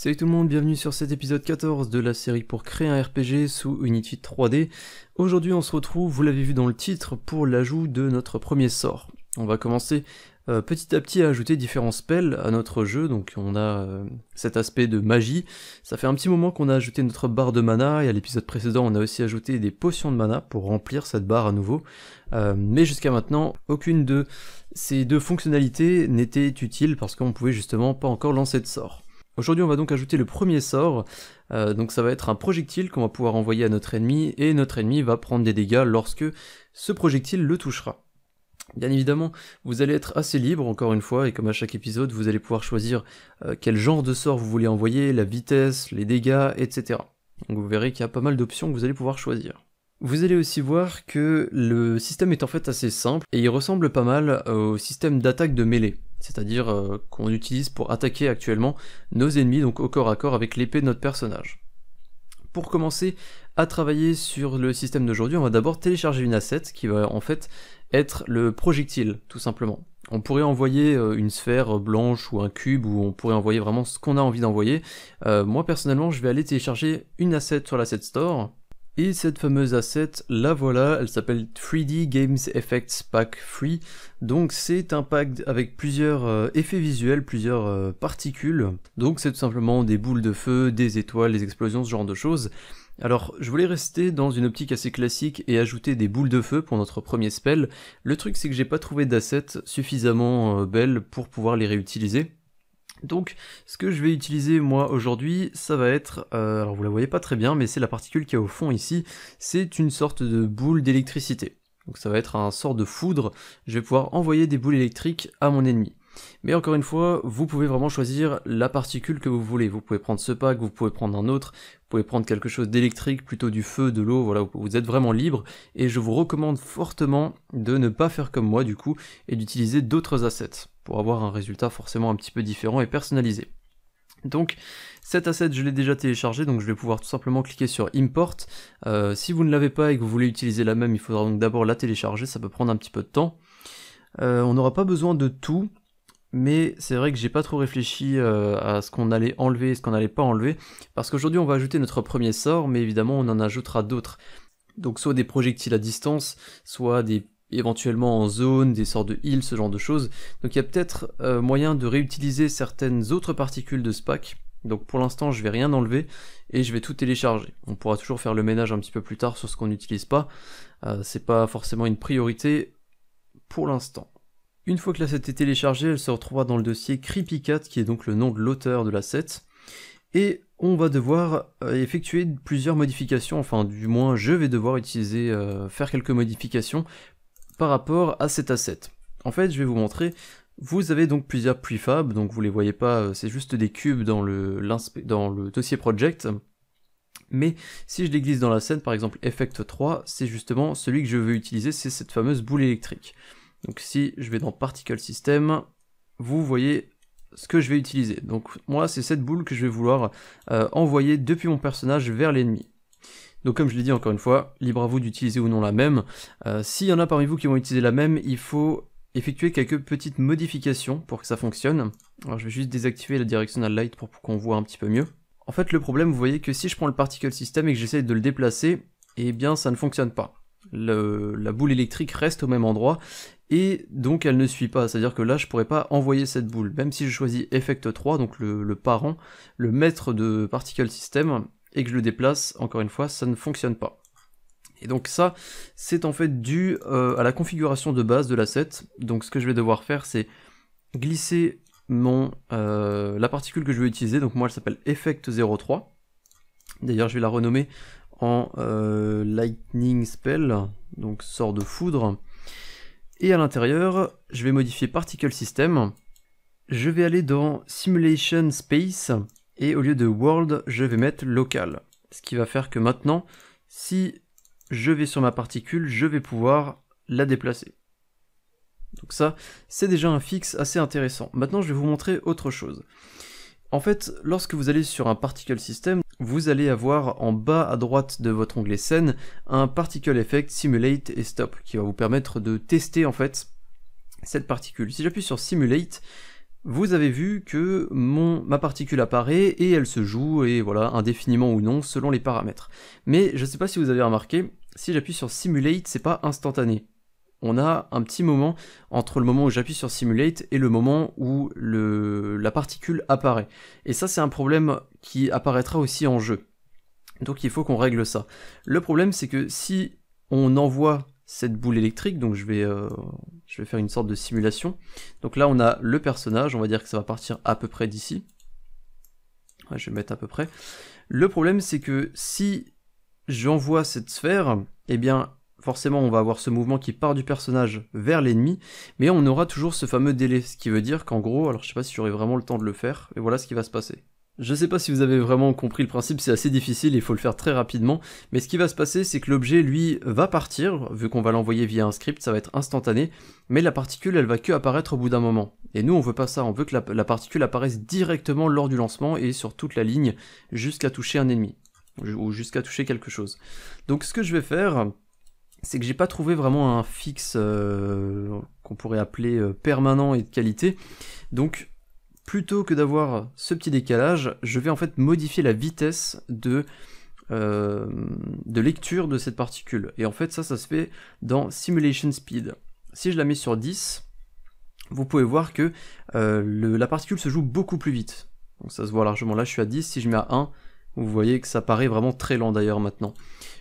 Salut tout le monde, bienvenue sur cet épisode 14 de la série pour créer un RPG sous Unity 3D. Aujourd'hui on se retrouve, vous l'avez vu dans le titre, pour l'ajout de notre premier sort. On va commencer petit à petit à ajouter différents spells à notre jeu, donc on a cet aspect de magie. Ça fait un petit moment qu'on a ajouté notre barre de mana, et à l'épisode précédent on a aussi ajouté des potions de mana pour remplir cette barre à nouveau. Mais jusqu'à maintenant, aucune de ces deux fonctionnalités n'était utile parce qu'on pouvait justement pas encore lancer de sort. Aujourd'hui on va donc ajouter le premier sort, donc ça va être un projectile qu'on va pouvoir envoyer à notre ennemi, et notre ennemi va prendre des dégâts lorsque ce projectile le touchera. Bien évidemment, vous allez être assez libre encore une fois, et comme à chaque épisode, vous allez pouvoir choisir quel genre de sort vous voulez envoyer, la vitesse, les dégâts, etc. Donc vous verrez qu'il y a pas mal d'options que vous allez pouvoir choisir. Vous allez aussi voir que le système est en fait assez simple, et il ressemble pas mal au système d'attaque de mêlée. C'est-à-dire qu'on utilise pour attaquer actuellement nos ennemis, donc au corps à corps avec l'épée de notre personnage. Pour commencer à travailler sur le système d'aujourd'hui, on va d'abord télécharger une asset qui va en fait être le projectile, tout simplement. On pourrait envoyer une sphère blanche ou un cube, ou on pourrait envoyer vraiment ce qu'on a envie d'envoyer. Moi personnellement, je vais aller télécharger une asset sur l'asset store. Et cette fameuse asset, la voilà, elle s'appelle 3D Games Effects Pack Free. Donc c'est un pack avec plusieurs effets visuels, plusieurs particules. Donc c'est tout simplement des boules de feu, des étoiles, des explosions, ce genre de choses. Alors je voulais rester dans une optique assez classique et ajouter des boules de feu pour notre premier spell. Le truc c'est que j'ai pas trouvé d'assets suffisamment belles pour pouvoir les réutiliser. Donc ce que je vais utiliser moi aujourd'hui, ça va être, alors vous la voyez pas très bien, mais c'est la particule qui est au fond ici, c'est une sorte de boule d'électricité. Donc ça va être un sort de foudre, je vais pouvoir envoyer des boules électriques à mon ennemi. Mais encore une fois, vous pouvez vraiment choisir la particule que vous voulez. Vous pouvez prendre ce pack, vous pouvez prendre un autre, vous pouvez prendre quelque chose d'électrique, plutôt du feu, de l'eau, voilà, vous êtes vraiment libre. Et je vous recommande fortement de ne pas faire comme moi du coup, et d'utiliser d'autres assets, pour avoir un résultat forcément un petit peu différent et personnalisé. Donc cet asset je l'ai déjà téléchargé, donc je vais pouvoir tout simplement cliquer sur Import. Si vous ne l'avez pas et que vous voulez utiliser la même, il faudra donc d'abord la télécharger, ça peut prendre un petit peu de temps. On n'aura pas besoin de tout, mais c'est vrai que j'ai pas trop réfléchi à ce qu'on allait enlever et ce qu'on allait pas enlever, parce qu'aujourd'hui on va ajouter notre premier sort, mais évidemment on en ajoutera d'autres. Donc soit des projectiles à distance, soit des éventuellement en zone, des sorts de heal, ce genre de choses. Donc il y a peut-être moyen de réutiliser certaines autres particules de ce pack. Donc pour l'instant je vais rien enlever et je vais tout télécharger. On pourra toujours faire le ménage un petit peu plus tard sur ce qu'on n'utilise pas. C'est pas forcément une priorité pour l'instant. Une fois que l'asset est téléchargée, elle se retrouvera dans le dossier CreepyCat, qui est donc le nom de l'auteur de l'asset. Et on va devoir effectuer plusieurs modifications, enfin du moins je vais devoir faire quelques modifications par rapport à cet asset. En fait je vais vous montrer, vous avez donc plusieurs prefabs, donc vous les voyez pas, c'est juste des cubes dans le dossier project. Mais si je les glisse dans la scène, par exemple Effect 3, c'est justement celui que je veux utiliser, c'est cette fameuse boule électrique. Donc si je vais dans Particle System, vous voyez ce que je vais utiliser. Donc moi c'est cette boule que je vais vouloir envoyer depuis mon personnage vers l'ennemi. Donc comme je l'ai dit encore une fois, libre à vous d'utiliser ou non la même. S'il y en a parmi vous qui vont utiliser la même, il faut effectuer quelques petites modifications pour que ça fonctionne. Alors je vais juste désactiver la Directional Light pour qu'on voit un petit peu mieux. En fait le problème, vous voyez que si je prends le Particle System et que j'essaie de le déplacer, eh bien ça ne fonctionne pas. La boule électrique reste au même endroit, et donc elle ne suit pas, c'est-à-dire que là je pourrais pas envoyer cette boule, même si je choisis Effect 3, donc le parent, le maître de Particle System, et que je le déplace, encore une fois, ça ne fonctionne pas. Et donc ça, c'est en fait dû à la configuration de base de l'asset. Donc ce que je vais devoir faire, c'est glisser la particule que je veux utiliser, donc moi elle s'appelle Effect 03, d'ailleurs je vais la renommer en Lightning Spell, donc sort de foudre. Et à l'intérieur, je vais modifier Particle System. Je vais aller dans Simulation Space, et au lieu de World, je vais mettre Local. Ce qui va faire que maintenant, si je vais sur ma particule, je vais pouvoir la déplacer. Donc ça, c'est déjà un fixe assez intéressant. Maintenant, je vais vous montrer autre chose. En fait, lorsque vous allez sur un Particle System, vous allez avoir en bas à droite de votre onglet Scène un Particle Effect, Simulate et Stop, qui va vous permettre de tester en fait cette particule. Si j'appuie sur Simulate, vous avez vu que ma particule apparaît et elle se joue, et voilà, indéfiniment ou non, selon les paramètres. Mais je ne sais pas si vous avez remarqué, si j'appuie sur Simulate, c'est pas instantané. On a un petit moment entre le moment où j'appuie sur Simulate et le moment où la particule apparaît. Et ça, c'est un problème qui apparaîtra aussi en jeu. Donc il faut qu'on règle ça. Le problème, c'est que si on envoie cette boule électrique, donc je vais faire une sorte de simulation. Donc là on a le personnage, on va dire que ça va partir à peu près d'ici. Ouais, je vais mettre à peu près. Le problème c'est que si j'envoie cette sphère, eh bien forcément on va avoir ce mouvement qui part du personnage vers l'ennemi, mais on aura toujours ce fameux délai, ce qui veut dire qu'en gros, alors je sais pas si j'aurai vraiment le temps de le faire, et voilà ce qui va se passer. Je sais pas si vous avez vraiment compris le principe, c'est assez difficile, il faut le faire très rapidement, mais ce qui va se passer, c'est que l'objet, lui, va partir, vu qu'on va l'envoyer via un script, ça va être instantané, mais la particule, elle va que apparaître au bout d'un moment. Et nous, on veut pas ça, on veut que la particule apparaisse directement lors du lancement et sur toute la ligne, jusqu'à toucher un ennemi, ou jusqu'à toucher quelque chose. Donc ce que je vais faire, c'est que j'ai pas trouvé vraiment un fixe qu'on pourrait appeler permanent et de qualité, donc plutôt que d'avoir ce petit décalage, je vais en fait modifier la vitesse de lecture de cette particule. Et en fait ça se fait dans Simulation Speed. Si je la mets sur 10, vous pouvez voir que la particule se joue beaucoup plus vite. Donc ça se voit largement, là je suis à 10, si je mets à 1, vous voyez que ça paraît vraiment très lent d'ailleurs maintenant.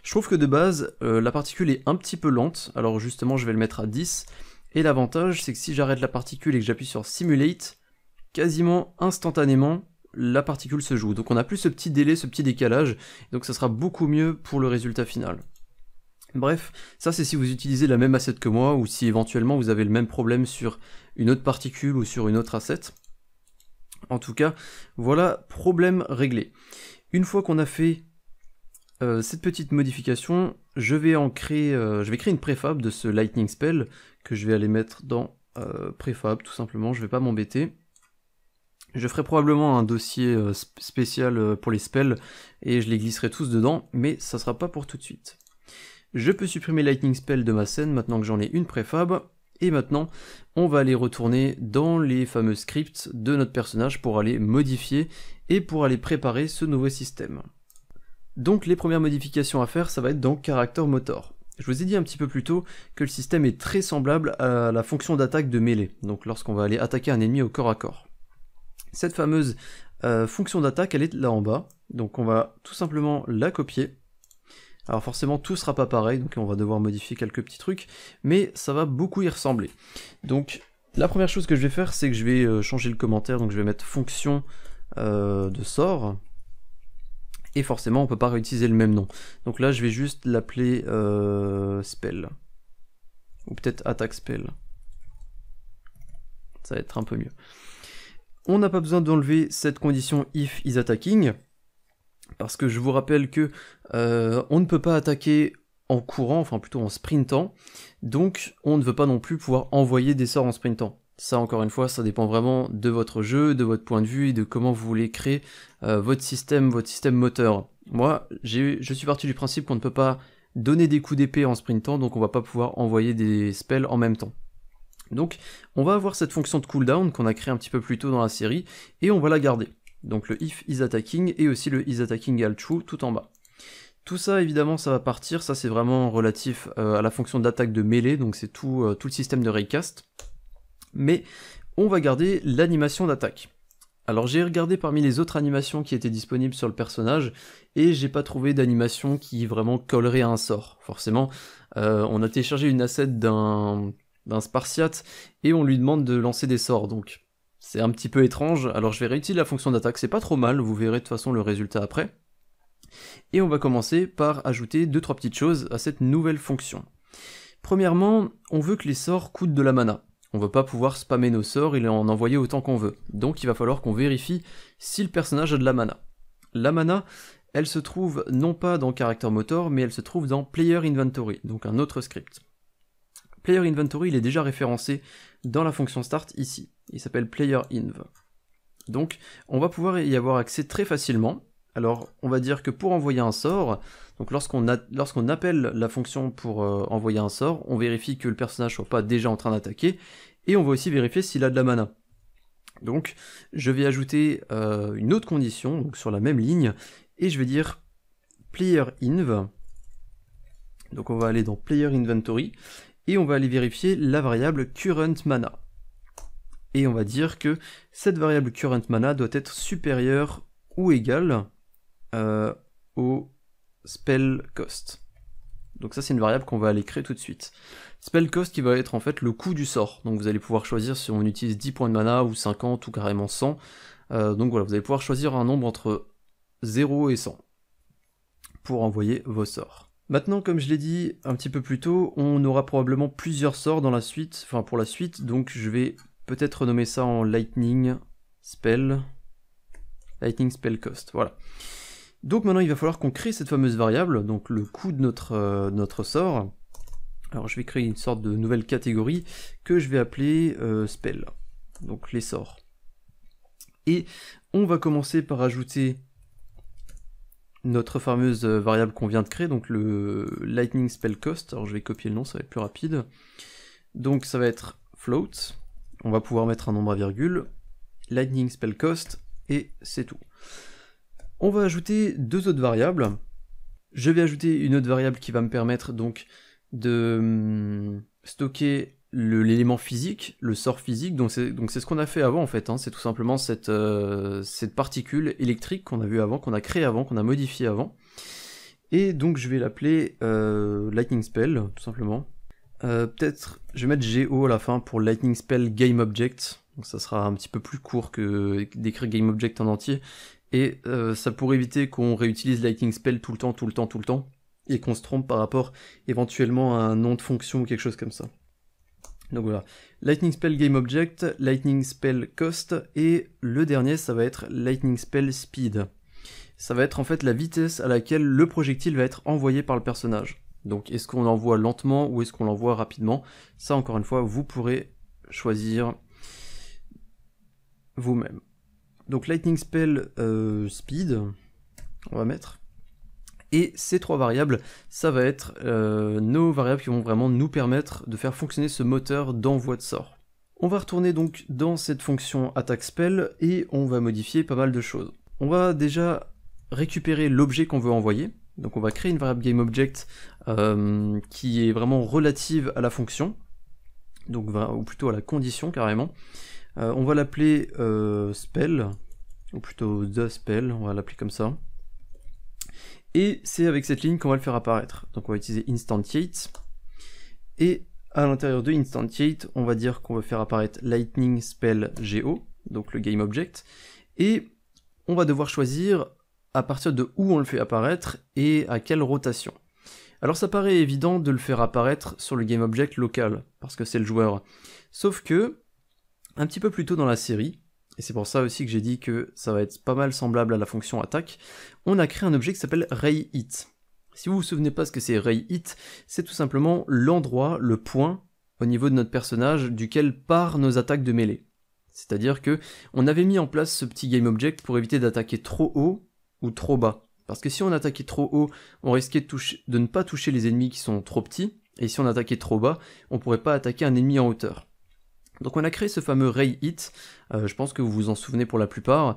Je trouve que de base, la particule est un petit peu lente, alors justement je vais le mettre à 10, et l'avantage c'est que si j'arrête la particule et que j'appuie sur Simulate, quasiment instantanément, la particule se joue. Donc on n'a plus ce petit délai, ce petit décalage, donc ça sera beaucoup mieux pour le résultat final. Bref, ça c'est si vous utilisez la même asset que moi, ou si éventuellement vous avez le même problème sur une autre particule ou sur une autre asset. En tout cas, voilà, problème réglé. Une fois qu'on a fait cette petite modification, je vais créer une préfab de ce Lightning Spell, que je vais aller mettre dans préfab, tout simplement, je vais pas m'embêter. Je ferai probablement un dossier spécial pour les spells, et je les glisserai tous dedans, mais ça sera pas pour tout de suite. Je peux supprimer Lightning Spell de ma scène, maintenant que j'en ai une préfab, et maintenant, on va aller retourner dans les fameux scripts de notre personnage pour aller modifier, et pour aller préparer ce nouveau système. Donc les premières modifications à faire, ça va être dans Character Motor. Je vous ai dit un petit peu plus tôt que le système est très semblable à la fonction d'attaque de mêlée, donc lorsqu'on va aller attaquer un ennemi au corps à corps. Cette fameuse fonction d'attaque, elle est là en bas, donc on va tout simplement la copier. Alors forcément tout sera pas pareil, donc on va devoir modifier quelques petits trucs, mais ça va beaucoup y ressembler. Donc la première chose que je vais faire, c'est que je vais changer le commentaire, donc je vais mettre fonction de sort, et forcément on peut pas réutiliser le même nom. Donc là je vais juste l'appeler spell, ou peut-être attaque spell, ça va être un peu mieux. On n'a pas besoin d'enlever cette condition if is attacking, parce que je vous rappelle que on ne peut pas attaquer en courant, enfin plutôt en sprintant, donc on ne veut pas non plus pouvoir envoyer des sorts en sprintant. Ça encore une fois, ça dépend vraiment de votre jeu, de votre point de vue et de comment vous voulez créer votre système moteur. Moi, je suis parti du principe qu'on ne peut pas donner des coups d'épée en sprintant, donc on va pas pouvoir envoyer des spells en même temps. Donc on va avoir cette fonction de cooldown qu'on a créée un petit peu plus tôt dans la série, et on va la garder. Donc le if is attacking et aussi le is attacking all true tout en bas. Tout ça évidemment ça va partir, ça c'est vraiment relatif à la fonction d'attaque de mêlée, donc c'est tout le système de raycast. Mais on va garder l'animation d'attaque. Alors j'ai regardé parmi les autres animations qui étaient disponibles sur le personnage, et j'ai pas trouvé d'animation qui vraiment collerait à un sort. Forcément, on a téléchargé une asset d'un Spartiate, et on lui demande de lancer des sorts, donc c'est un petit peu étrange. Alors je vais réutiliser la fonction d'attaque, c'est pas trop mal, vous verrez de toute façon le résultat après. Et on va commencer par ajouter 2-3 petites choses à cette nouvelle fonction. Premièrement, on veut que les sorts coûtent de la mana. On veut pas pouvoir spammer nos sorts et en envoyer autant qu'on veut. Donc il va falloir qu'on vérifie si le personnage a de la mana. La mana, elle se trouve non pas dans Character Motor, mais elle se trouve dans Player Inventory, donc un autre script. Player Inventory, il est déjà référencé dans la fonction start ici. Il s'appelle Player Inv. Donc on va pouvoir y avoir accès très facilement. Alors on va dire que pour envoyer un sort, donc lorsqu'on appelle la fonction pour envoyer un sort, on vérifie que le personnage soit pas déjà en train d'attaquer, et on va aussi vérifier s'il a de la mana. Donc je vais ajouter une autre condition, donc sur la même ligne, et je vais dire playerInv. Donc on va aller dans player inventory, et on va aller vérifier la variable current mana. Et on va dire que cette variable current mana doit être supérieure ou égale au spell cost. Donc ça c'est une variable qu'on va aller créer tout de suite. Spell cost qui va être en fait le coût du sort. Donc vous allez pouvoir choisir si on utilise 10 points de mana ou 50 ou carrément 100. Donc voilà, vous allez pouvoir choisir un nombre entre 0 et 100 pour envoyer vos sorts. Maintenant, comme je l'ai dit un petit peu plus tôt, on aura probablement plusieurs sorts dans la suite, enfin pour la suite, donc je vais peut-être renommer ça en Lightning Spell Cost, voilà. Donc maintenant il va falloir qu'on crée cette fameuse variable, donc le coût de notre sort. Alors je vais créer une sorte de nouvelle catégorie que je vais appeler Spell, donc les sorts. Et on va commencer par ajouter notre fameuse variable qu'on vient de créer, donc le Lightning Spell Cost. Alors je vais copier le nom, ça va être plus rapide. Donc ça va être float, on va pouvoir mettre un nombre à virgule, Lightning Spell Cost, et c'est tout. On va ajouter deux autres variables. Je vais ajouter une autre variable qui va me permettre donc de stocker l'élément physique, le sort physique, donc c'est ce qu'on a fait avant en fait, hein. C'est tout simplement cette particule électrique qu'on a vu avant, qu'on a créé avant, qu'on a modifié avant. Et donc je vais l'appeler Lightning Spell, tout simplement. Peut-être, je vais mettre GO à la fin pour Lightning Spell Game Object, donc ça sera un petit peu plus court que d'écrire Game Object en entier, et ça pourrait éviter qu'on réutilise Lightning Spell tout le temps, et qu'on se trompe par rapport éventuellement à un nom de fonction ou quelque chose comme ça. Donc voilà, Lightning Spell Game Object, Lightning Spell Cost, et le dernier ça va être Lightning Spell Speed. Ça va être en fait la vitesse à laquelle le projectile va être envoyé par le personnage. Donc est-ce qu'on l'envoie lentement ou est-ce qu'on l'envoie rapidement? Ça encore une fois, vous pourrez choisir vous-même. Donc Lightning Spell Speed, on va mettre. Et ces trois variables, ça va être nos variables qui vont vraiment nous permettre de faire fonctionner ce moteur d'envoi de sort. On va retourner donc dans cette fonction attack spell et on va modifier pas mal de choses. On va déjà récupérer l'objet qu'on veut envoyer. Donc on va créer une variable GameObject qui est vraiment relative à la fonction, donc ou plutôt à la condition carrément. On va l'appeler spell, ou plutôt the spell, on va l'appeler comme ça. Et c'est avec cette ligne qu'on va le faire apparaître. Donc on va utiliser instantiate, et à l'intérieur de instantiate, on va dire qu'on va faire apparaître Lightning Spell GO, donc le GameObject, et on va devoir choisir à partir de où on le fait apparaître et à quelle rotation. Alors ça paraît évident de le faire apparaître sur le GameObject local, parce que c'est le joueur. Sauf que, un petit peu plus tôt dans la série, et c'est pour ça aussi que j'ai dit que ça va être pas mal semblable à la fonction attaque, on a créé un objet qui s'appelle RayHit. Si vous vous souvenez pas ce que c'est RayHit, c'est tout simplement l'endroit, le point, au niveau de notre personnage, duquel partent nos attaques de mêlée. C'est-à-dire que on avait mis en place ce petit GameObject pour éviter d'attaquer trop haut ou trop bas. Parce que si on attaquait trop haut, on risquait de ne pas toucher les ennemis qui sont trop petits, et si on attaquait trop bas, on pourrait pas attaquer un ennemi en hauteur. Donc on a créé ce fameux RayHit, je pense que vous vous en souvenez pour la plupart,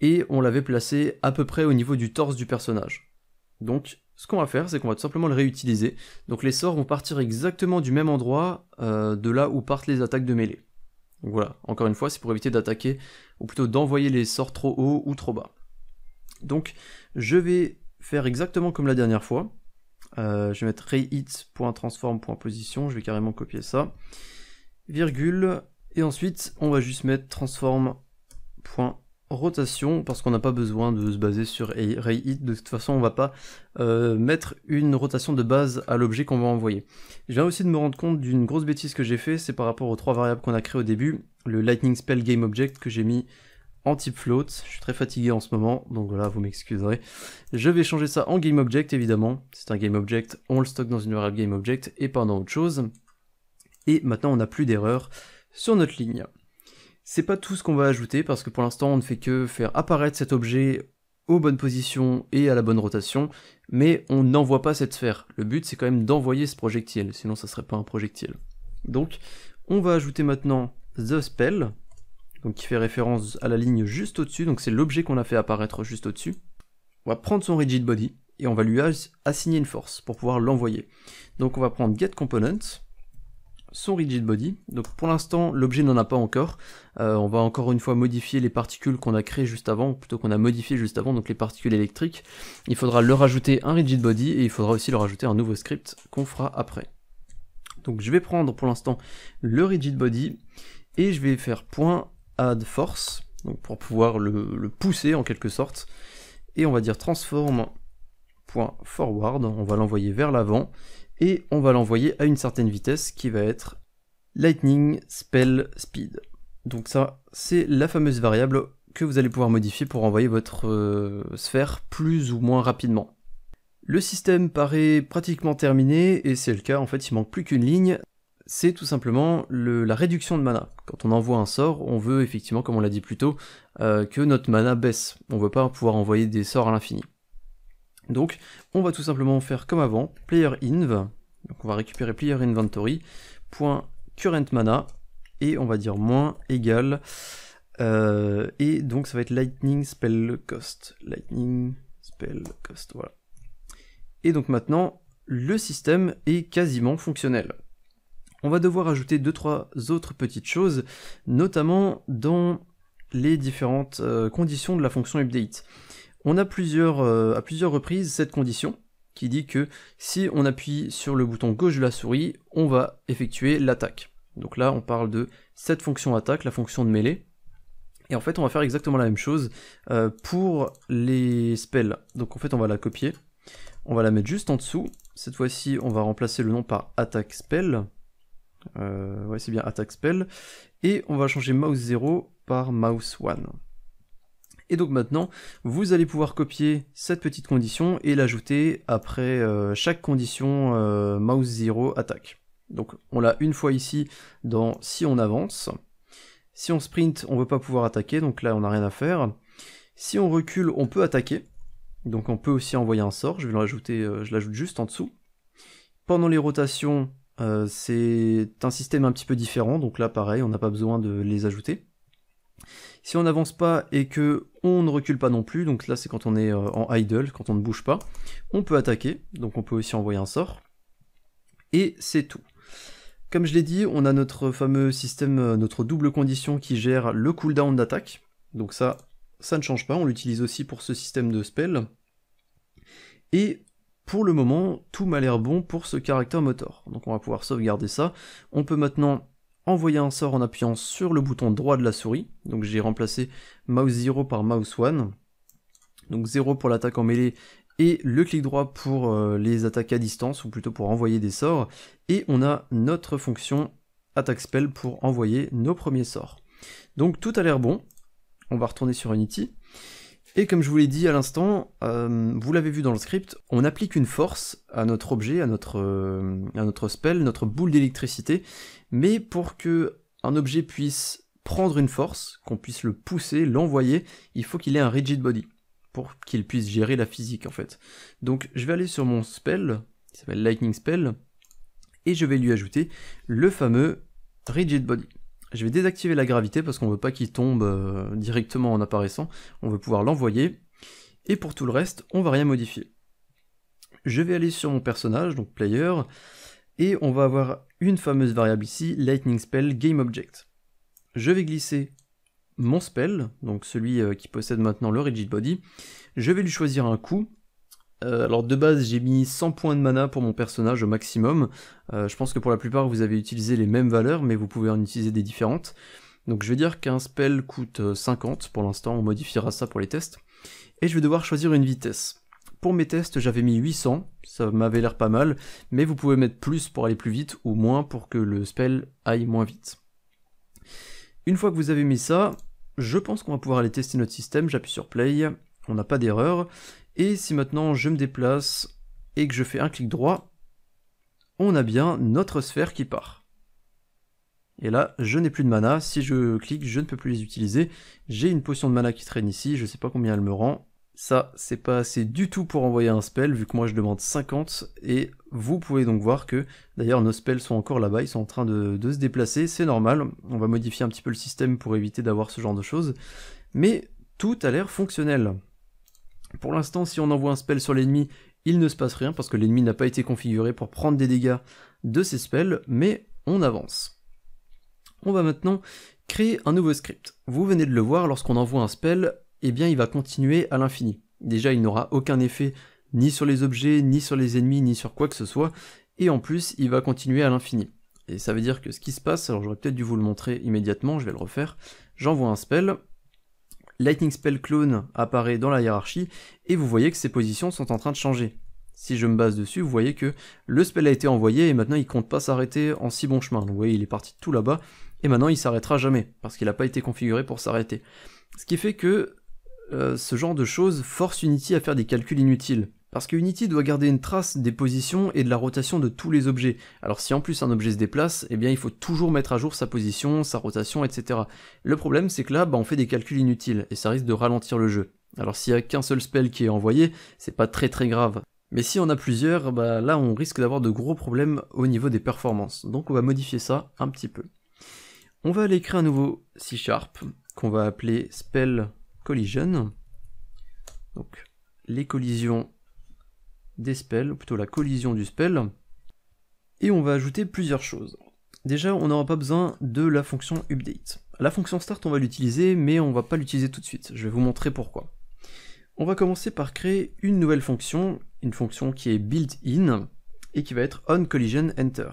et on l'avait placé à peu près au niveau du torse du personnage. Donc ce qu'on va faire, c'est qu'on va tout simplement le réutiliser. Donc les sorts vont partir exactement du même endroit, de là où partent les attaques de mêlée. Donc voilà, encore une fois, c'est pour éviter d'attaquer, ou plutôt d'envoyer les sorts trop haut ou trop bas. Donc je vais faire exactement comme la dernière fois. Je vais mettre RayHit.transform.position, je vais carrément copier ça. Virgule, et ensuite on va juste mettre transform.rotation parce qu'on n'a pas besoin de se baser sur RayHit. De toute façon on va pas mettre une rotation de base à l'objet qu'on va envoyer. Je viens aussi de me rendre compte d'une grosse bêtise que j'ai fait, c'est par rapport aux trois variables qu'on a créées au début, le Lightning Spell GameObject que j'ai mis en type float. Je suis très fatigué en ce moment, donc voilà, vous m'excuserez. Je vais changer ça en GameObject évidemment, c'est un GameObject, on le stocke dans une variable GameObject et pas dans autre chose. Et maintenant on n'a plus d'erreur sur notre ligne. C'est pas tout ce qu'on va ajouter parce que pour l'instant on ne fait que faire apparaître cet objet aux bonnes positions et à la bonne rotation, mais on n'envoie pas cette sphère. Le but c'est quand même d'envoyer ce projectile, sinon ça serait pas un projectile. Donc on va ajouter maintenant the spell, donc qui fait référence à la ligne juste au-dessus, donc c'est l'objet qu'on a fait apparaître juste au-dessus. On va prendre son rigid body, et on va lui assigner une force pour pouvoir l'envoyer. Donc on va prendre getComponent, son rigid body, donc pour l'instant l'objet n'en a pas encore, on va encore une fois modifier les particules qu'on a créées juste avant, ou plutôt qu'on a modifiées juste avant, donc les particules électriques. Il faudra leur rajouter un rigid body, et il faudra aussi leur rajouter un nouveau script qu'on fera après. Donc je vais prendre pour l'instant le rigid body, et je vais faire .add force, donc pour pouvoir le pousser en quelque sorte, et on va dire transform.forward, on va l'envoyer vers l'avant, et on va l'envoyer à une certaine vitesse qui va être lightning spell speed. Donc ça, c'est la fameuse variable que vous allez pouvoir modifier pour envoyer votre sphère plus ou moins rapidement. Le système paraît pratiquement terminé, et c'est le cas, en fait il manque plus qu'une ligne, c'est tout simplement la réduction de mana. Quand on envoie un sort, on veut effectivement, comme on l'a dit plus tôt, que notre mana baisse. On ne veut pas pouvoir envoyer des sorts à l'infini. Donc, on va tout simplement faire comme avant, player_inv, donc on va récupérer player_inventory, .current mana, et on va dire moins égal, et donc ça va être lightning spell cost, voilà. Et donc maintenant, le système est quasiment fonctionnel. On va devoir ajouter 2-3 autres petites choses, notamment dans les différentes conditions de la fonction update. On a à plusieurs reprises cette condition qui dit que si on appuie sur le bouton gauche de la souris, on va effectuer l'attaque. Donc là, on parle de cette fonction attaque, la fonction de mêlée. Et en fait, on va faire exactement la même chose pour les spells. Donc en fait, on va la copier, on va la mettre juste en dessous. Cette fois-ci, on va remplacer le nom par attack spell. Ouais, c'est bien attack spell. Et on va changer mouse 0 par mouse 1. Et donc maintenant, vous allez pouvoir copier cette petite condition et l'ajouter après chaque condition mouse 0 attaque. Donc on l'a une fois ici dans si on avance. Si on sprint, on ne veut pas pouvoir attaquer, donc là on n'a rien à faire. Si on recule, on peut attaquer. Donc on peut aussi envoyer un sort, je vais le rajouter, je l'ajoute juste en dessous. Pendant les rotations, c'est un système un petit peu différent, donc là pareil, on n'a pas besoin de les ajouter. Si on n'avance pas et que on ne recule pas non plus, donc là c'est quand on est en idle, quand on ne bouge pas, on peut attaquer, donc on peut aussi envoyer un sort. Et c'est tout. Comme je l'ai dit, on a notre fameux système, notre double condition qui gère le cooldown d'attaque. Donc ça ne change pas, on l'utilise aussi pour ce système de spell. Et pour le moment, tout m'a l'air bon pour ce caractère motor. Donc on va pouvoir sauvegarder ça. On peut maintenant envoyer un sort en appuyant sur le bouton droit de la souris. Donc j'ai remplacé mouse 0 par mouse 1. Donc 0 pour l'attaque en mêlée et le clic droit pour les attaques à distance, ou plutôt pour envoyer des sorts. Et on a notre fonction attack spell pour envoyer nos premiers sorts. Donc tout a l'air bon. On va retourner sur Unity. Et comme je vous l'ai dit à l'instant, vous l'avez vu dans le script, on applique une force à notre objet, à notre spell, notre boule d'électricité, mais pour que un objet puisse prendre une force, qu'on puisse le pousser, l'envoyer, il faut qu'il ait un rigid body, pour qu'il puisse gérer la physique en fait. Donc je vais aller sur mon spell, qui s'appelle Lightning Spell, et je vais lui ajouter le fameux rigid body. Je vais désactiver la gravité parce qu'on ne veut pas qu'il tombe directement en apparaissant, on veut pouvoir l'envoyer, et pour tout le reste, on va rien modifier. Je vais aller sur mon personnage, donc player, et on va avoir une fameuse variable ici, Lightning Spell GameObject. Je vais glisser mon spell, donc celui qui possède maintenant le rigid body, je vais lui choisir un coût. Alors de base j'ai mis 100 points de mana pour mon personnage au maximum, je pense que pour la plupart vous avez utilisé les mêmes valeurs mais vous pouvez en utiliser des différentes. Donc je vais dire qu'un spell coûte 50 pour l'instant, on modifiera ça pour les tests. Et je vais devoir choisir une vitesse. Pour mes tests j'avais mis 800, ça m'avait l'air pas mal, mais vous pouvez mettre plus pour aller plus vite ou moins pour que le spell aille moins vite. Une fois que vous avez mis ça, je pense qu'on va pouvoir aller tester notre système, j'appuie sur play, on n'a pas d'erreur. Et si maintenant je me déplace et que je fais un clic droit, on a bien notre sphère qui part. Et là, je n'ai plus de mana, si je clique, je ne peux plus les utiliser. J'ai une potion de mana qui traîne ici, je ne sais pas combien elle me rend. Ça, c'est pas assez du tout pour envoyer un spell, vu que moi je demande 50, et vous pouvez donc voir que, d'ailleurs nos spells sont encore là-bas, ils sont en train de se déplacer, c'est normal, on va modifier un petit peu le système pour éviter d'avoir ce genre de choses, mais tout a l'air fonctionnel. Pour l'instant, si on envoie un spell sur l'ennemi, il ne se passe rien, parce que l'ennemi n'a pas été configuré pour prendre des dégâts de ces spells, mais on avance. On va maintenant créer un nouveau script. Vous venez de le voir, lorsqu'on envoie un spell, eh bien il va continuer à l'infini. Déjà, il n'aura aucun effet ni sur les objets, ni sur les ennemis, ni sur quoi que ce soit, et en plus, il va continuer à l'infini. Et ça veut dire que ce qui se passe, alors j'aurais peut-être dû vous le montrer immédiatement, je vais le refaire, j'envoie un spell, Lightning Spell Clone apparaît dans la hiérarchie, et vous voyez que ses positions sont en train de changer. Si je me base dessus, vous voyez que le spell a été envoyé, et maintenant il compte pas s'arrêter en si bon chemin. Donc vous voyez, il est parti de tout là-bas, et maintenant il s'arrêtera jamais, parce qu'il n'a pas été configuré pour s'arrêter. Ce qui fait que ce genre de choses force Unity à faire des calculs inutiles. Parce que Unity doit garder une trace des positions et de la rotation de tous les objets. Alors si en plus un objet se déplace, eh bien il faut toujours mettre à jour sa position, sa rotation, etc. Le problème c'est que là, on fait des calculs inutiles, et ça risque de ralentir le jeu. Alors s'il n'y a qu'un seul spell qui est envoyé, c'est pas très grave. Mais si on a plusieurs, là on risque d'avoir de gros problèmes au niveau des performances. Donc on va modifier ça un petit peu. On va aller créer un nouveau C# qu'on va appeler Spell Collision. Donc les collisions des spells, ou plutôt la collision du spell. Et on va ajouter plusieurs choses. Déjà, on n'aura pas besoin de la fonction update. La fonction start, on va l'utiliser, mais on va pas l'utiliser tout de suite. Je vais vous montrer pourquoi. On va commencer par créer une nouvelle fonction, une fonction qui est built-in, et qui va être onCollisionEnter.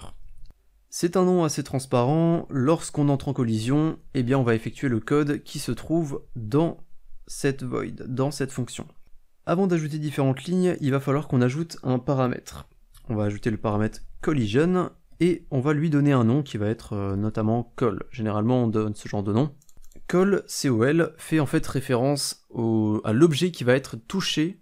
C'est un nom assez transparent, lorsqu'on entre en collision, eh bien on va effectuer le code qui se trouve dans cette void, dans cette fonction. Avant d'ajouter différentes lignes, il va falloir qu'on ajoute un paramètre. On va ajouter le paramètre collision, et on va lui donner un nom qui va être notamment call. Généralement on donne ce genre de nom. Call, COL, fait en fait référence à l'objet qui va être touché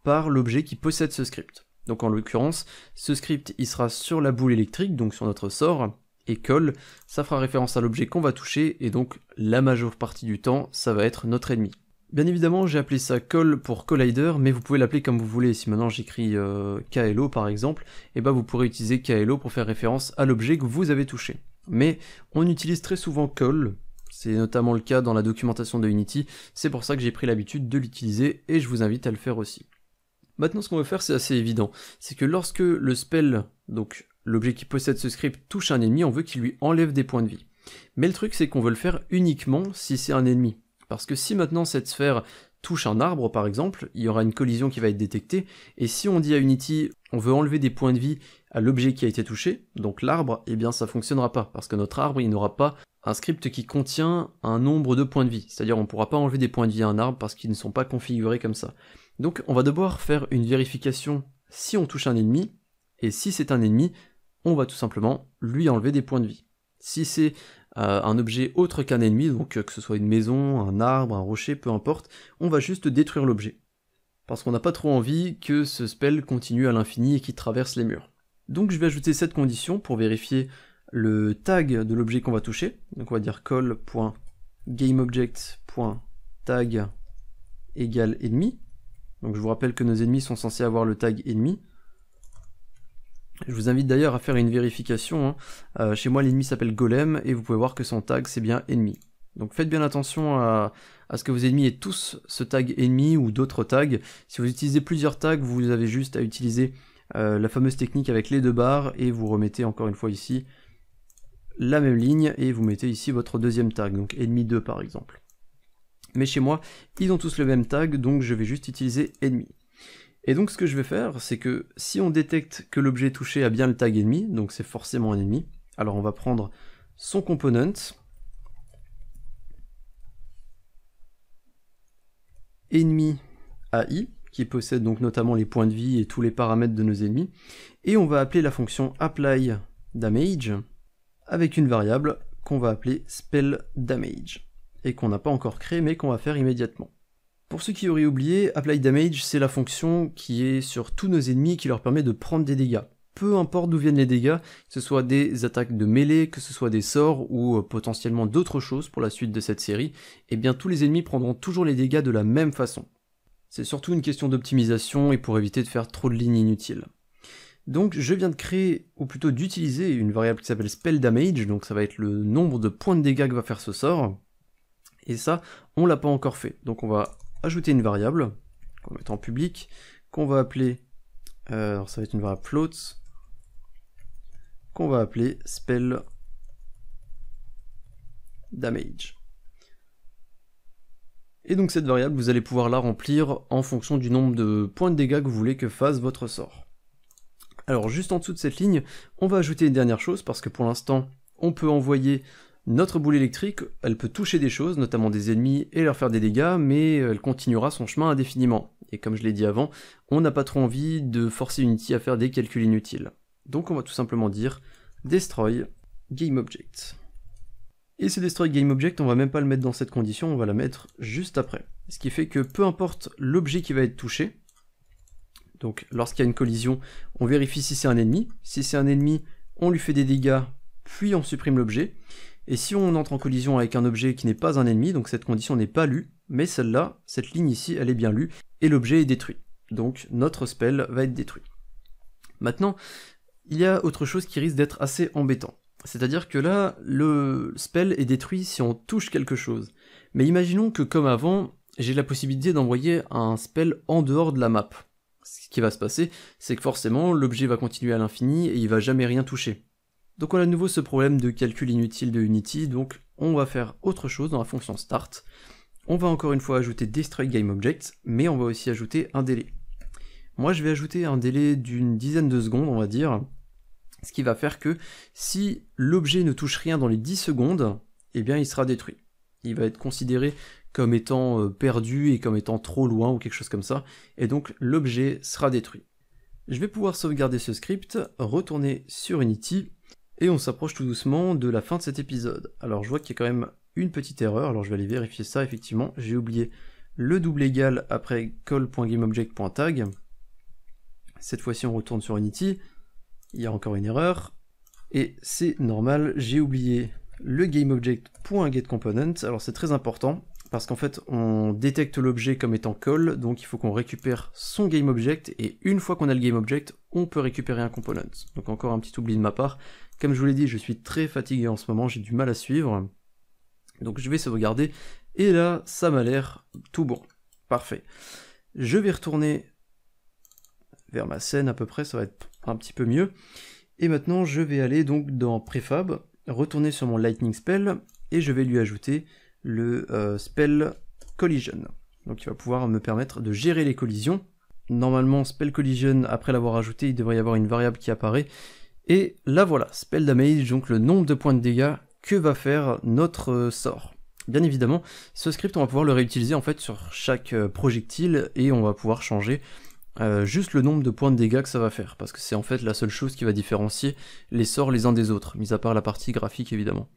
par l'objet qui possède ce script. Donc en l'occurrence, ce script il sera sur la boule électrique, donc sur notre sort, et call, ça fera référence à l'objet qu'on va toucher, et donc la majeure partie du temps, ça va être notre ennemi. Bien évidemment, j'ai appelé ça call pour collider, mais vous pouvez l'appeler comme vous voulez. Si maintenant j'écris KLO par exemple, et vous pourrez utiliser KLO pour faire référence à l'objet que vous avez touché. Mais on utilise très souvent call, c'est notamment le cas dans la documentation de Unity, c'est pour ça que j'ai pris l'habitude de l'utiliser, et je vous invite à le faire aussi. Maintenant ce qu'on va faire c'est assez évident, c'est que lorsque le spell, donc l'objet qui possède ce script, touche un ennemi, on veut qu'il lui enlève des points de vie. Mais le truc c'est qu'on veut le faire uniquement si c'est un ennemi. Parce que si maintenant cette sphère touche un arbre par exemple, il y aura une collision qui va être détectée, et si on dit à Unity on veut enlever des points de vie à l'objet qui a été touché, donc l'arbre, eh bien ça fonctionnera pas, parce que notre arbre il n'aura pas un script qui contient un nombre de points de vie, c'est-à-dire on ne pourra pas enlever des points de vie à un arbre parce qu'ils ne sont pas configurés comme ça. Donc on va devoir faire une vérification si on touche un ennemi, et si c'est un ennemi, on va tout simplement lui enlever des points de vie. Si c'est un objet autre qu'un ennemi, donc que ce soit une maison, un arbre, un rocher, peu importe, on va juste détruire l'objet. Parce qu'on n'a pas trop envie que ce spell continue à l'infini et qu'il traverse les murs. Donc je vais ajouter cette condition pour vérifier le tag de l'objet qu'on va toucher. Donc on va dire call.gameObject.tag égale ennemi. Donc je vous rappelle que nos ennemis sont censés avoir le tag ennemi. Je vous invite d'ailleurs à faire une vérification, chez moi l'ennemi s'appelle Golem, et vous pouvez voir que son tag c'est bien ennemi. Donc faites bien attention à ce que vos ennemis aient tous ce tag ennemi ou d'autres tags. Si vous utilisez plusieurs tags, vous avez juste à utiliser la fameuse technique avec les deux barres, et vous remettez encore une fois ici la même ligne, et vous mettez ici votre deuxième tag, donc ennemi 2 par exemple. Mais chez moi, ils ont tous le même tag, donc je vais juste utiliser ennemi. Et donc ce que je vais faire, c'est que si on détecte que l'objet touché a bien le tag ennemi, donc c'est forcément un ennemi, alors on va prendre son component, ennemi AI, qui possède donc notamment les points de vie et tous les paramètres de nos ennemis, et on va appeler la fonction applyDamage avec une variable qu'on va appeler spellDamage, et qu'on n'a pas encore créé mais qu'on va faire immédiatement. Pour ceux qui auraient oublié, applyDamage c'est la fonction qui est sur tous nos ennemis qui leur permet de prendre des dégâts. Peu importe d'où viennent les dégâts, que ce soit des attaques de mêlée, que ce soit des sorts ou potentiellement d'autres choses pour la suite de cette série, eh bien tous les ennemis prendront toujours les dégâts de la même façon. C'est surtout une question d'optimisation et pour éviter de faire trop de lignes inutiles. Donc je viens de créer, ou plutôt d'utiliser une variable qui s'appelle spell damage, donc ça va être le nombre de points de dégâts que va faire ce sort. Et ça, on l'a pas encore fait. Donc on va ajouter une variable, qu'on va mettre en public, qu'on va appeler, alors ça va être une variable float, qu'on va appeler spell damage. Et donc cette variable, vous allez pouvoir la remplir en fonction du nombre de points de dégâts que vous voulez que fasse votre sort. Alors juste en dessous de cette ligne, on va ajouter une dernière chose, parce que pour l'instant, on peut envoyer notre boule électrique, elle peut toucher des choses, notamment des ennemis, et leur faire des dégâts, mais elle continuera son chemin indéfiniment. Et comme je l'ai dit avant, on n'a pas trop envie de forcer Unity à faire des calculs inutiles. Donc on va tout simplement dire destroy GameObject. Et ce destroy GameObject, on va même pas le mettre dans cette condition, on va la mettre juste après. Ce qui fait que peu importe l'objet qui va être touché, donc lorsqu'il y a une collision, on vérifie si c'est un ennemi. Si c'est un ennemi, on lui fait des dégâts, puis on supprime l'objet. Et si on entre en collision avec un objet qui n'est pas un ennemi, donc cette condition n'est pas lue, mais celle-là, cette ligne ici, elle est bien lue, et l'objet est détruit. Donc notre spell va être détruit. Maintenant, il y a autre chose qui risque d'être assez embêtant. C'est-à-dire que là, le spell est détruit si on touche quelque chose. Mais imaginons que comme avant, j'ai la possibilité d'envoyer un spell en dehors de la map. Ce qui va se passer, c'est que forcément, l'objet va continuer à l'infini et il va jamais rien toucher. Donc on a de nouveau ce problème de calcul inutile de Unity, donc on va faire autre chose dans la fonction start. On va encore une fois ajouter destroy GameObject, mais on va aussi ajouter un délai. Moi je vais ajouter un délai d'une dizaine de secondes, on va dire, ce qui va faire que si l'objet ne touche rien dans les 10 secondes, eh bien il sera détruit. Il va être considéré comme étant perdu et comme étant trop loin ou quelque chose comme ça, et donc l'objet sera détruit. Je vais pouvoir sauvegarder ce script, retourner sur Unity, et on s'approche tout doucement de la fin de cet épisode. Alors je vois qu'il y a quand même une petite erreur, alors je vais aller vérifier ça, effectivement, j'ai oublié le double égal après call.gameObject.tag. Cette fois-ci on retourne sur Unity, il y a encore une erreur, et c'est normal, j'ai oublié le GameObject.getComponent, alors c'est très important, parce qu'en fait on détecte l'objet comme étant call, donc il faut qu'on récupère son GameObject, et une fois qu'on a le GameObject, on peut récupérer un component. Donc encore un petit oubli de ma part, comme je vous l'ai dit, je suis très fatigué en ce moment, j'ai du mal à suivre, donc je vais sauvegarder, et là ça m'a l'air tout bon, parfait. Je vais retourner vers ma scène à peu près, ça va être un petit peu mieux, et maintenant je vais aller donc dans Prefab, retourner sur mon Lightning Spell, et je vais lui ajouter le Spell Collision. Donc il va pouvoir me permettre de gérer les collisions. Normalement, Spell Collision, après l'avoir ajouté, il devrait y avoir une variable qui apparaît, et là voilà, Spell Damage, donc le nombre de points de dégâts que va faire notre sort. Bien évidemment, ce script, on va pouvoir le réutiliser en fait sur chaque projectile, et on va pouvoir changer juste le nombre de points de dégâts que ça va faire, parce que c'est en fait la seule chose qui va différencier les sorts les uns des autres, mis à part la partie graphique évidemment.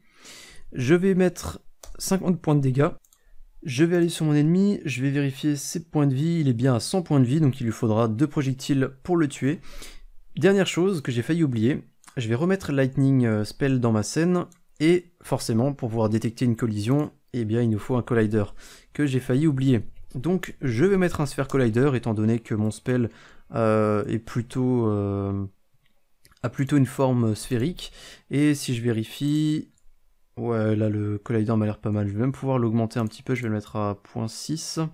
Je vais mettre 50 points de dégâts, je vais aller sur mon ennemi, je vais vérifier ses points de vie, il est bien à 100 points de vie, donc il lui faudra 2 projectiles pour le tuer. Dernière chose que j'ai failli oublier, je vais remettre Lightning Spell dans ma scène, et forcément pour pouvoir détecter une collision, eh bien il nous faut un Collider, que j'ai failli oublier. Donc je vais mettre un Sphere Collider, étant donné que mon spell est plutôt, a plutôt une forme sphérique, et si je vérifie, ouais là le Collider m'a l'air pas mal, je vais même pouvoir l'augmenter un petit peu, je vais le mettre à 0.6,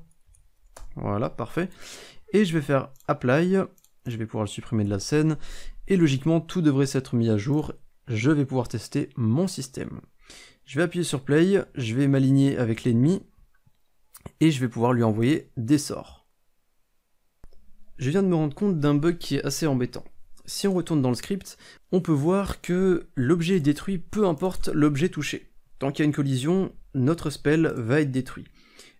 voilà, parfait, et je vais faire Apply, je vais pouvoir le supprimer de la scène, et logiquement tout devrait s'être mis à jour, je vais pouvoir tester mon système. Je vais appuyer sur Play, je vais m'aligner avec l'ennemi, et je vais pouvoir lui envoyer des sorts. Je viens de me rendre compte d'un bug qui est assez embêtant. Si on retourne dans le script, on peut voir que l'objet est détruit peu importe l'objet touché. Tant qu'il y a une collision, notre spell va être détruit.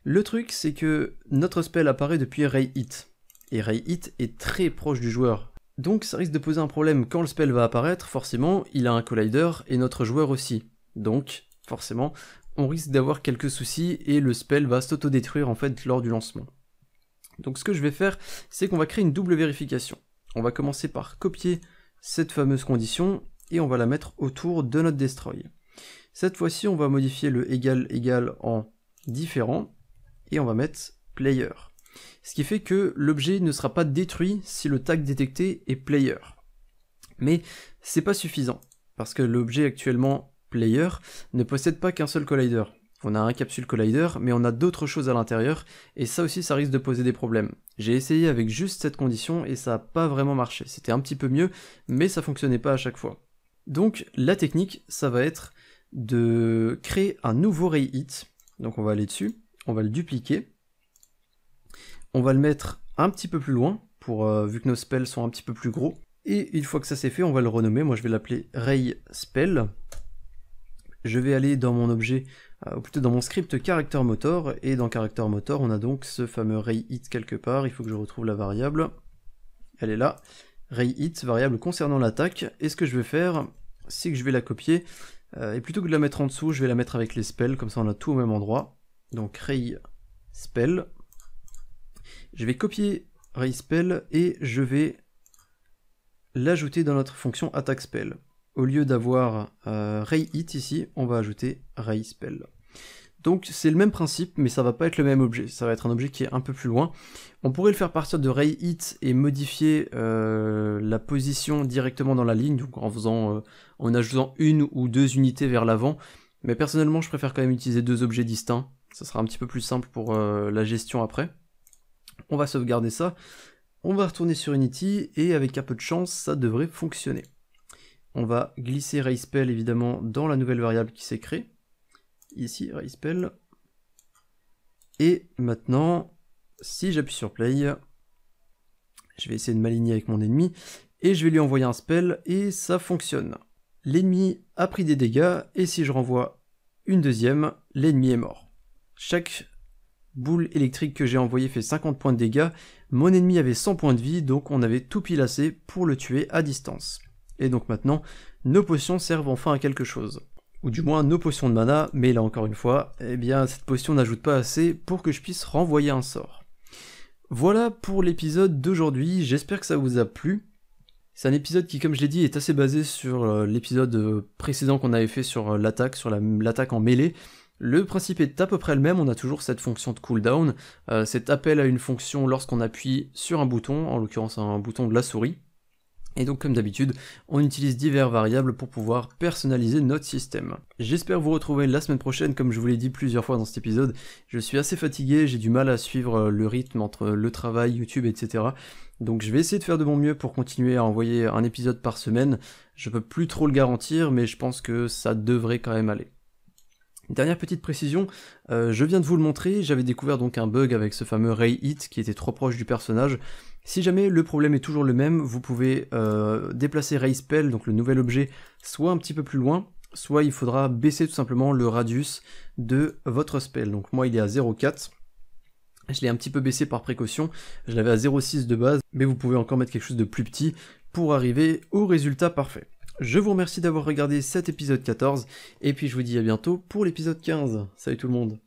Le truc, c'est que notre spell apparaît depuis Ray Hit, et Ray Hit est très proche du joueur. Donc ça risque de poser un problème quand le spell va apparaître, forcément il a un collider et notre joueur aussi. Donc forcément on risque d'avoir quelques soucis et le spell va s'auto-détruire en fait lors du lancement. Donc ce que je vais faire, c'est qu'on va créer une double vérification. On va commencer par copier cette fameuse condition et on va la mettre autour de notre destroy. Cette fois-ci on va modifier le égal en différent et on va mettre player. ce qui fait que l'objet ne sera pas détruit si le tag détecté est player. Mais c'est pas suffisant, parce que l'objet actuellement player ne possède pas qu'un seul collider. On a un capsule collider, mais on a d'autres choses à l'intérieur, et ça aussi ça risque de poser des problèmes. J'ai essayé avec juste cette condition et ça n'a pas vraiment marché. C'était un petit peu mieux, mais ça fonctionnait pas à chaque fois. Donc la technique, ça va être de créer un nouveau ray hit. Donc on va aller dessus, on va le dupliquer, on va le mettre un petit peu plus loin, vu que nos spells sont un petit peu plus gros. Et une fois que ça c'est fait, on va le renommer. Moi je vais l'appeler ray spell. Je vais aller dans mon objet, ou plutôt dans mon script character motor, et dans character motor on a donc ce fameux ray hit quelque part. Il faut que je retrouve la variable, elle est là, ray hit, variable concernant l'attaque, et ce que je vais faire, c'est que je vais la copier, et plutôt que de la mettre en dessous, je vais la mettre avec les spells, comme ça on a tout au même endroit. Donc ray spell, je vais copier ray spell, et je vais l'ajouter dans notre fonction attack spell. Au lieu d'avoir ray hit ici, on va ajouter ray spell. Donc c'est le même principe, mais ça va pas être le même objet, ça va être un objet qui est un peu plus loin. On pourrait le faire partir de ray hit et modifier la position directement dans la ligne, donc en ajoutant une ou deux unités vers l'avant, mais personnellement je préfère quand même utiliser deux objets distincts, ça sera un petit peu plus simple pour la gestion après. On va sauvegarder ça, on va retourner sur Unity, et avec un peu de chance, ça devrait fonctionner. On va glisser rayspell évidemment dans la nouvelle variable qui s'est créée. Ici, rayspell. Et maintenant, si j'appuie sur play, je vais essayer de m'aligner avec mon ennemi, et je vais lui envoyer un spell, et ça fonctionne. L'ennemi a pris des dégâts, et si je renvoie une deuxième, l'ennemi est mort. Chaque boule électrique que j'ai envoyée fait 50 points de dégâts, mon ennemi avait 100 points de vie, donc on avait tout pile assez pour le tuer à distance. Et donc maintenant, nos potions servent enfin à quelque chose. Ou du moins nos potions de mana, mais là encore une fois, eh bien cette potion n'ajoute pas assez pour que je puisse renvoyer un sort. Voilà pour l'épisode d'aujourd'hui, j'espère que ça vous a plu. C'est un épisode qui, comme je l'ai dit, est assez basé sur l'épisode précédent qu'on avait fait sur l'attaque, sur l'attaque en mêlée. Le principe est à peu près le même, on a toujours cette fonction de cooldown, cet appel à une fonction lorsqu'on appuie sur un bouton, en l'occurrence un bouton de la souris. Et donc comme d'habitude, on utilise divers variables pour pouvoir personnaliser notre système. J'espère vous retrouver la semaine prochaine, comme je vous l'ai dit plusieurs fois dans cet épisode. Je suis assez fatigué, j'ai du mal à suivre le rythme entre le travail, YouTube, etc. Donc je vais essayer de faire de mon mieux pour continuer à envoyer un épisode par semaine. Je peux plus trop le garantir, mais je pense que ça devrait quand même aller. Dernière petite précision, je viens de vous le montrer, j'avais découvert donc un bug avec ce fameux ray hit qui était trop proche du personnage. Si jamais le problème est toujours le même, vous pouvez déplacer ray spell, donc le nouvel objet, soit un petit peu plus loin, soit il faudra baisser tout simplement le radius de votre spell. Donc moi il est à 0,4, je l'ai un petit peu baissé par précaution, je l'avais à 0,6 de base, mais vous pouvez encore mettre quelque chose de plus petit pour arriver au résultat parfait. Je vous remercie d'avoir regardé cet épisode 14, et puis je vous dis à bientôt pour l'épisode 15. Salut tout le monde.